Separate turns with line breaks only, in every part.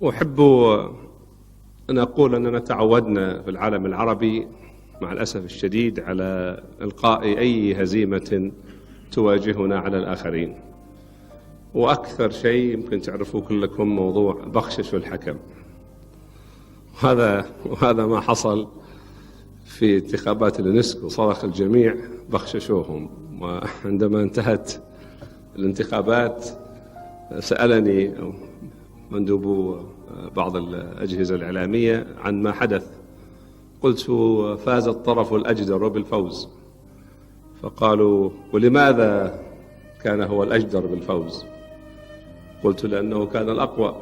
أحب أن أقول أننا تعودنا في العالم العربي مع الأسف الشديد على إلقاء أي هزيمة تواجهنا على الآخرين، وأكثر شيء يمكن تعرفوه كلكم موضوع بخشش الحكم. وهذا ما حصل في انتخابات اليونسكو، صرخ الجميع بخششوهم. وعندما انتهت الانتخابات سألني مندوب بعض الأجهزة الإعلامية عن ما حدث، قلت فاز الطرف الأجدر بالفوز. فقالوا ولماذا كان هو الأجدر بالفوز؟ قلت لأنه كان الأقوى.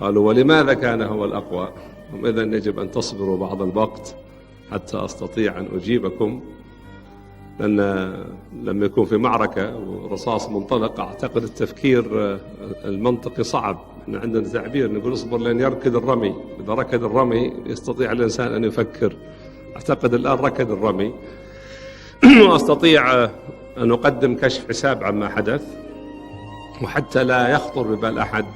قالوا ولماذا كان هو الأقوى؟ إذن يجب أن تصبروا بعض الوقت حتى أستطيع أن أجيبكم، لأن لما يكون في معركة ورصاص منطلق أعتقد التفكير المنطقي صعب. احنا عندنا تعبير نقول اصبر لين يركض الرمي، إذا ركض الرمي يستطيع الإنسان أن يفكر. أعتقد الآن ركض الرمي وأستطيع أن أقدم كشف حساب عما حدث، وحتى لا يخطر ببال أحد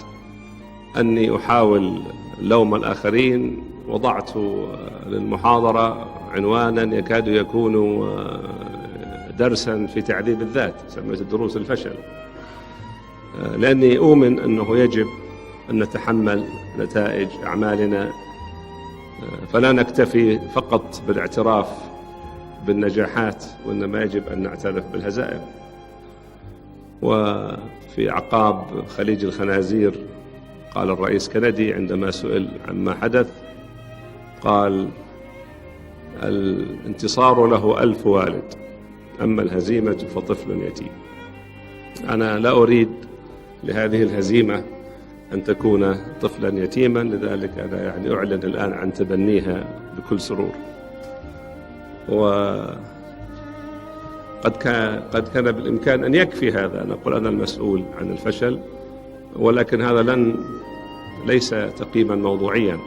أني أحاول لوم الآخرين وضعت للمحاضرة عنوانا يكاد يكون درسا في تعذيب الذات، سميت دروس الفشل، لأني أؤمن أنه يجب أن نتحمل نتائج أعمالنا، فلا نكتفي فقط بالاعتراف بالنجاحات، وإنما يجب أن نعترف بالهزائم. وفي أعقاب خليج الخنازير قال الرئيس كندي عندما سئل عما حدث، قال الانتصار له 1000 والد، أما الهزيمة فطفل يتيم. أنا لا أريد لهذه الهزيمة أن تكون طفلا يتيما، لذلك أنا أعلن الآن عن تبنيها بكل سرور. وقد كان بالإمكان أن يكفي هذا، أن أقول أنا المسؤول عن الفشل، ولكن هذا ليس تقييما موضوعيا.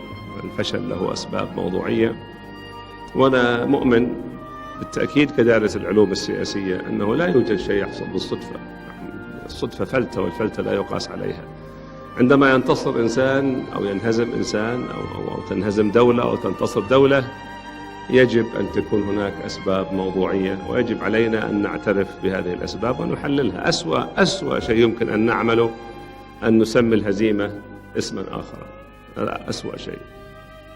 الفشل له أسباب موضوعية، وأنا مؤمن بالتأكيد كدارس العلوم السياسية أنه لا يوجد شيء يحصل بالصدفة. الصدفة فلتة، والفلتة لا يقاس عليها. عندما ينتصر إنسان أو ينهزم إنسان أو تنهزم دولة أو تنتصر دولة، يجب أن تكون هناك أسباب موضوعية، ويجب علينا أن نعترف بهذه الأسباب ونحللها. أسوأ شيء يمكن أن نعمله أن نسمي الهزيمة اسما آخر. هذا أسوأ شيء،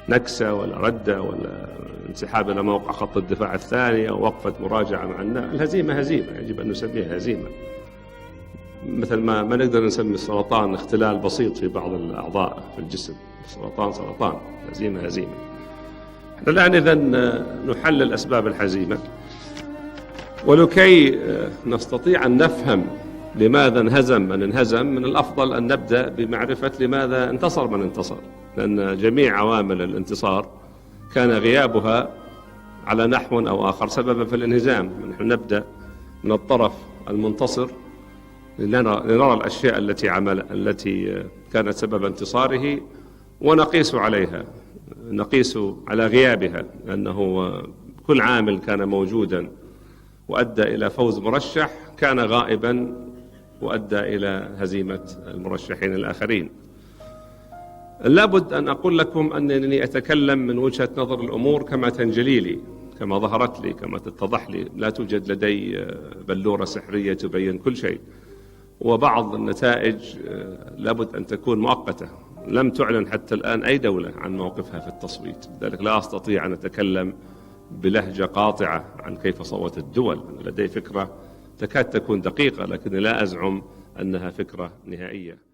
نكسة ولا ردة ولا انسحاب إلى موقع خط الدفاع الثاني أو وقفة مراجعة مع الناس. الهزيمة هزيمة، يجب أن نسميها هزيمة. مثل ما نقدر نسمي السرطان اختلال بسيط في بعض الأعضاء في الجسم، سرطان، هزيمة. احنا الآن إذن نحلل أسباب الهزيمة، ولكي نستطيع أن نفهم لماذا انهزم من انهزم، من الأفضل أن نبدأ بمعرفة لماذا انتصر من انتصر، لأن جميع عوامل الانتصار كان غيابها على نحو أو آخر سببا في الانهزام. نحن نبدأ من الطرف المنتصر لنرى الأشياء التي كانت سبب انتصاره، ونقيس عليها، نقيس على غيابها، لأنه كل عامل كان موجودا وأدى إلى فوز مرشح كان غائبا وأدى إلى هزيمة المرشحين الآخرين. لابد أن أقول لكم أنني أتكلم من وجهة نظر الأمور كما تنجلي لي، كما ظهرت لي، كما تتضح لي. لا توجد لدي بلورة سحرية تبين كل شيء، وبعض النتائج لابد أن تكون مؤقتة. لم تعلن حتى الآن أي دولة عن موقفها في التصويت، لذلك لا أستطيع أن أتكلم بلهجة قاطعة عن كيف صوتت الدول. لدي فكرة تكاد تكون دقيقة، لكن لا أزعم أنها فكرة نهائية.